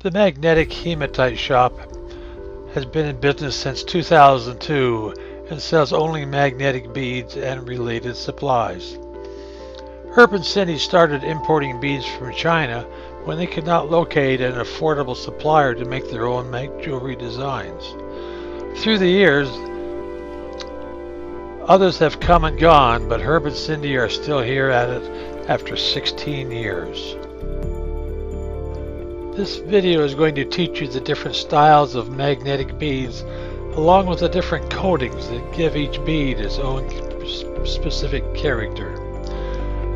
The Magnetic Hematite shop has been in business since 2002 and sells only magnetic beads and related supplies. Herb and Cindy started importing beads from China when they could not locate an affordable supplier to make their own jewelry designs. Through the years, others have come and gone, but Herb and Cindy are still here at it after 16 years. This video is going to teach you the different styles of magnetic beads along with the different coatings that give each bead its own specific character.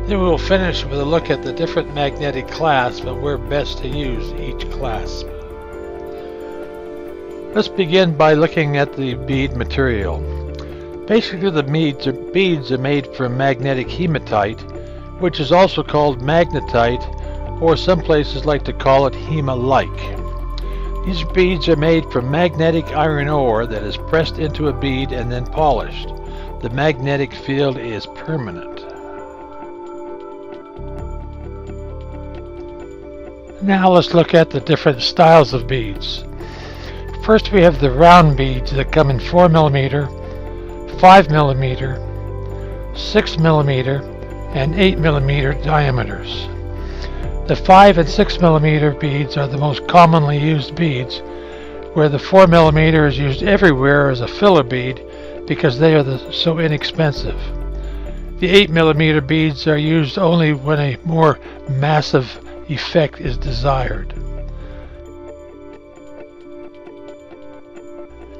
Then we will finish with a look at the different magnetic clasps and where best to use each clasp. Let's begin by looking at the bead material. Basically, the beads are made from magnetic hematite, which is also called magnetite, or some places like to call it hema-like. These beads are made from magnetic iron ore that is pressed into a bead and then polished. The magnetic field is permanent. Now let's look at the different styles of beads. First we have the round beads that come in 4mm, 5mm, 6mm, and 8mm diameters. The 5 and 6mm beads are the most commonly used beads, where the 4mm is used everywhere as a filler bead because they are so inexpensive. The 8mm beads are used only when a more massive effect is desired.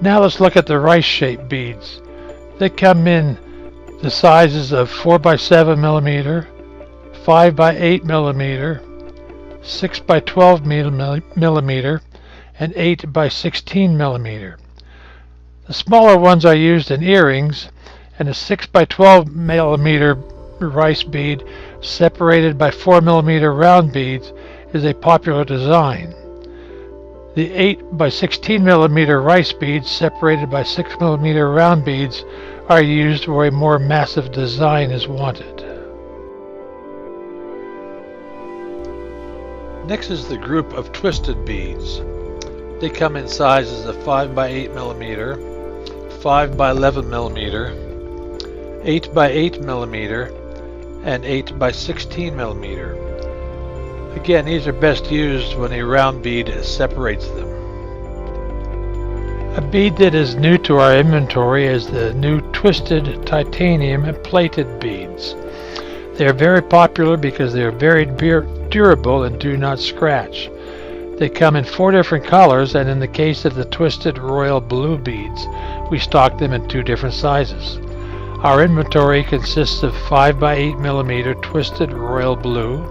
Now let's look at the rice-shaped beads. They come in the sizes of 4x7mm, 5x8mm, 6x12mm, and 8x16mm. The smaller ones are used in earrings, and a 6x12mm rice bead separated by 4mm round beads is a popular design. The 8x16mm rice beads separated by 6mm round beads are used where a more massive design is wanted. Next is the group of twisted beads. They come in sizes of 5x8mm, 5x11mm, 8x8mm, and 8x16mm. Again, these are best used when a round bead separates them. A bead that is new to our inventory is the new twisted titanium plated beads. They are very popular because they are very durable and do not scratch. They come in 4 different colors, and in the case of the twisted royal blue beads, we stock them in 2 different sizes. Our inventory consists of 5x8mm twisted royal blue,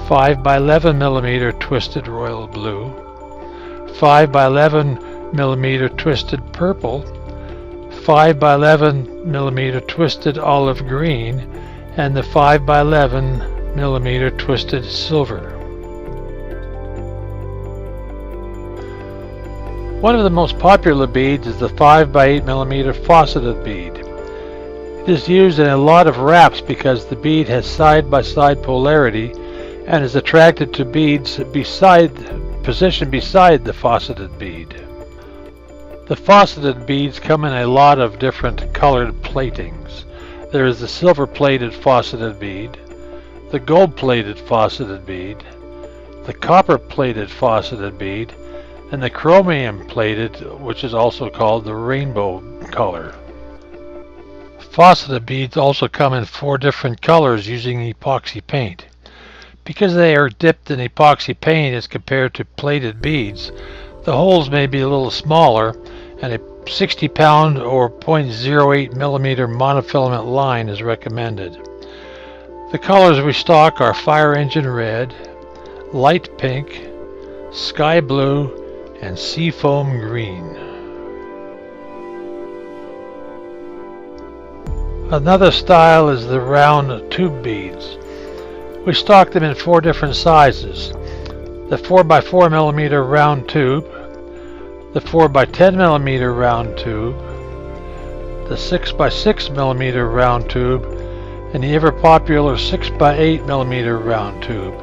5x11mm twisted royal blue, 5x11mm twisted purple, 5x11mm twisted olive green, and the 5x11mm twisted silver. One of the most popular beads is the 5x8mm faceted bead. It is used in a lot of wraps because the bead has side-by-side polarity and is attracted to beads positioned beside the faceted bead. The faceted beads come in a lot of different colored platings. There is the silver-plated faceted bead, the gold-plated faceted bead, the copper-plated faceted bead, and the chromium-plated, which is also called the rainbow color. Faceted beads also come in 4 different colors using epoxy paint. Because they are dipped in epoxy paint as compared to plated beads, the holes may be a little smaller, and a 60-pound or 0.08mm monofilament line is recommended. The colors we stock are fire engine red, light pink, sky blue, and seafoam green. Another style is the round tube beads. We stock them in 4 different sizes: the 4x4mm round tube, the 4x10mm round tube, the 6x6mm round tube, and the ever popular 6x8mm round tube.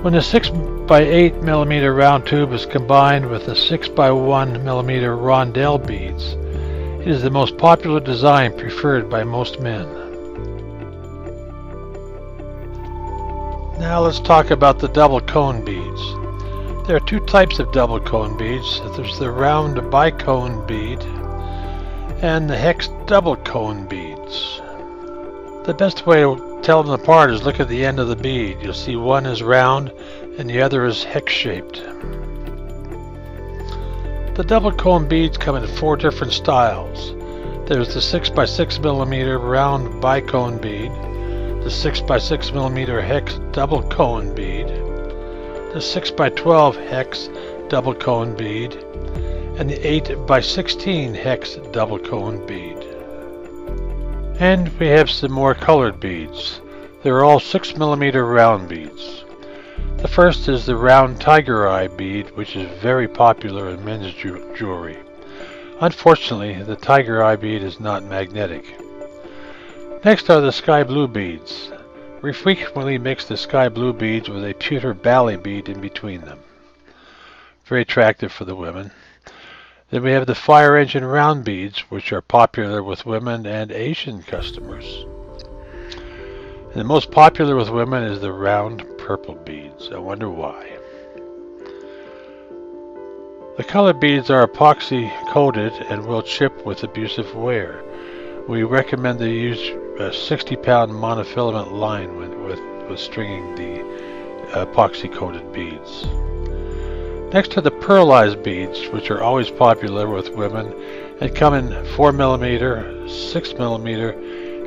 When the 6 by 8 millimeter round tube is combined with the 6 by 1 millimeter rondelle beads, it is the most popular design preferred by most men. Now let's talk about the double cone beads. There are two types of double cone beads. There's the round bicone bead and the hex double cone beads. The best way to tell them apart is look at the end of the bead. You'll see one is round and the other is hex shaped. The double cone beads come in 4 different styles. There's the 6 by 6 millimeter round bicone bead, the 6 by 6 millimeter hex double cone bead, the 6 by 12 hex double cone bead, and the 8 by 16 hex double cone bead. And we have some more colored beads. They're all 6 millimeter round beads. The first is the round tiger eye bead, which is very popular in men's jewelry. Unfortunately, the tiger eye bead is not magnetic. Next are the sky blue beads. We frequently mix the sky blue beads with a pewter bally bead in between them. Very attractive for the women. Then we have the fire engine round beads, which are popular with women and Asian customers. And the most popular with women is the round purple beads. I wonder why. The colored beads are epoxy coated and will chip with abusive wear. We recommend they use a 60-pound monofilament line with stringing the epoxy coated beads. Next are the pearlized beads, which are always popular with women and come in 4 millimeter, 6 millimeter,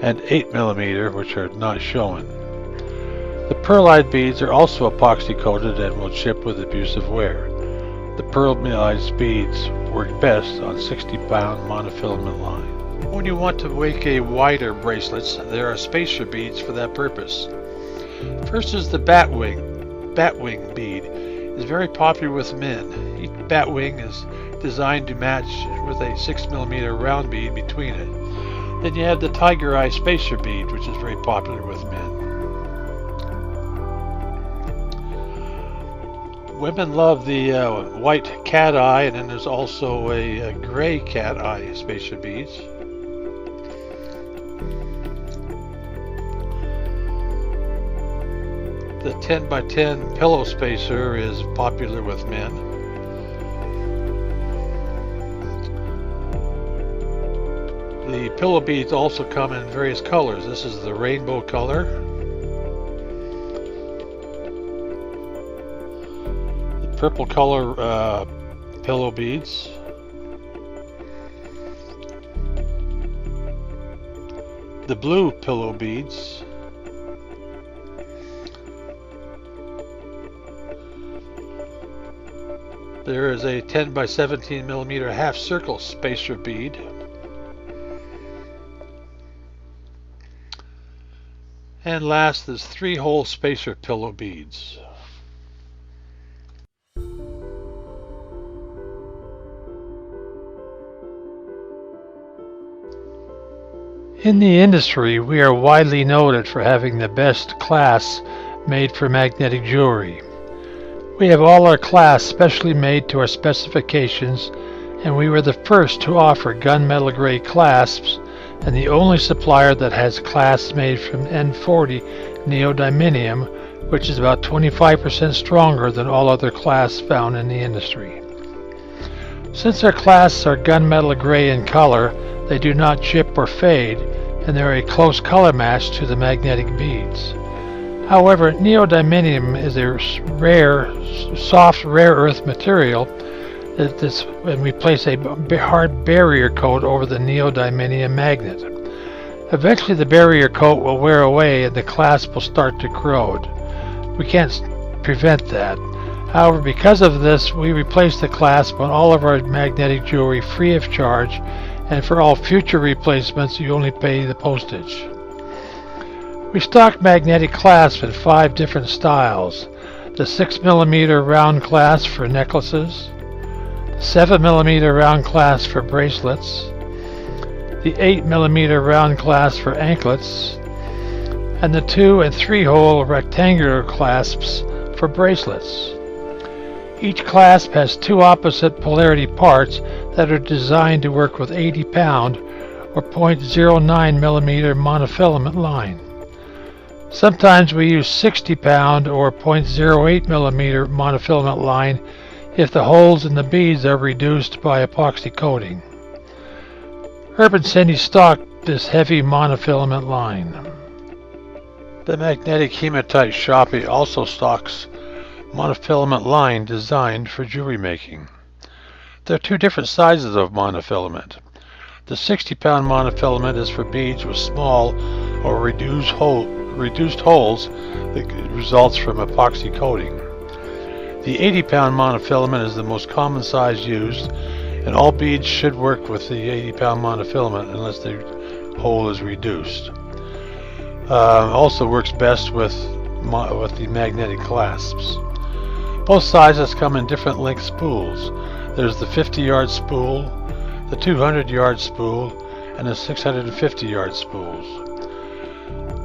and 8 millimeter, which are not shown. The pearlized beads are also epoxy coated and will chip with abusive wear. The pearlized beads work best on 60-pound monofilament line. When you want to make a wider bracelets, there are spacer beads for that purpose. First is the batwing bead. It's very popular with men. Each batwing is designed to match with a 6 millimeter round bead between it. Then you have the tiger eye spacer bead, which is very popular with men. Women love the white cat eye, and then there's also a gray cat eye spacer beads. The 10 by 10 pillow spacer is popular with men. The pillow beads also come in various colors. This is the rainbow color. The purple color pillow beads. The blue pillow beads. There is a 10 by 17 millimeter half circle spacer bead. And last is 3-hole spacer pillow beads. In the industry, we are widely noted for having the best clasps made for magnetic jewelry. We have all our clasps specially made to our specifications, and we were the first to offer gunmetal gray clasps and the only supplier that has clasps made from N40 neodymium, which is about 25% stronger than all other clasps found in the industry. Since our clasps are gunmetal gray in color, they do not chip or fade, and they're a close color match to the magnetic beads. However, neodymium is a rare, soft, rare earth material and we place a hard barrier coat over the neodymium magnet. Eventually the barrier coat will wear away and the clasp will start to corrode. We can't prevent that. However, because of this, we replace the clasp on all of our magnetic jewelry free of charge, and for all future replacements you only pay the postage. We stock magnetic clasps in 5 different styles. The 6 millimeter round clasp for necklaces, the 7 millimeter round clasp for bracelets, the 8 millimeter round clasp for anklets, and the 2 and 3 hole rectangular clasps for for bracelets. Each clasp has two opposite polarity parts that are designed to work with 80 pound or 0.09 millimeter monofilament line. Sometimes we use 60 pound or 0.08 millimeter monofilament line if the holes in the beads are reduced by epoxy coating. Herb and Cindy stock this heavy monofilament line. The Magnetic Hematite Sharpie also stocks monofilament line designed for jewelry making. There are two different sizes of monofilament. The 60 pound monofilament is for beads with small or reduced holes that results from epoxy coating. The 80 pound monofilament is the most common size used, and all beads should work with the 80 pound monofilament unless the hole is reduced. Also works best with the magnetic clasps. Both sizes come in different length spools. There's the 50-yard spool, the 200-yard spool, and the 650-yard spools.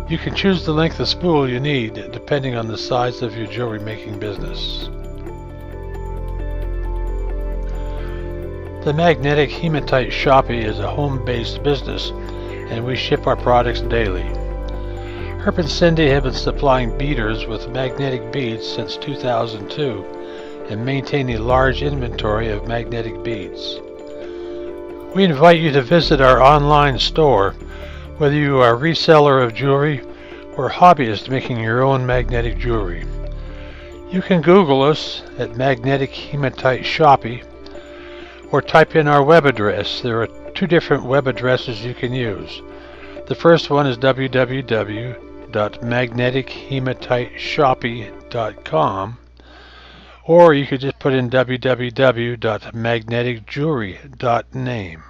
You can choose the length of spool you need depending on the size of your jewelry making business. The Magnetic Hematite Sharpie is a home-based business, and we ship our products daily. Herb and Cindy have been supplying beaders with magnetic beads since 2002 and maintain a large inventory of magnetic beads. We invite you to visit our online store, whether you are a reseller of jewelry or hobbyist making your own magnetic jewelry. You can Google us at Magnetic Hematite Sharpie or type in our web address. There are two different web addresses you can use. The first one is www.magnetichematitesharpie.com, or you could just put in www.magneticjewelry.name.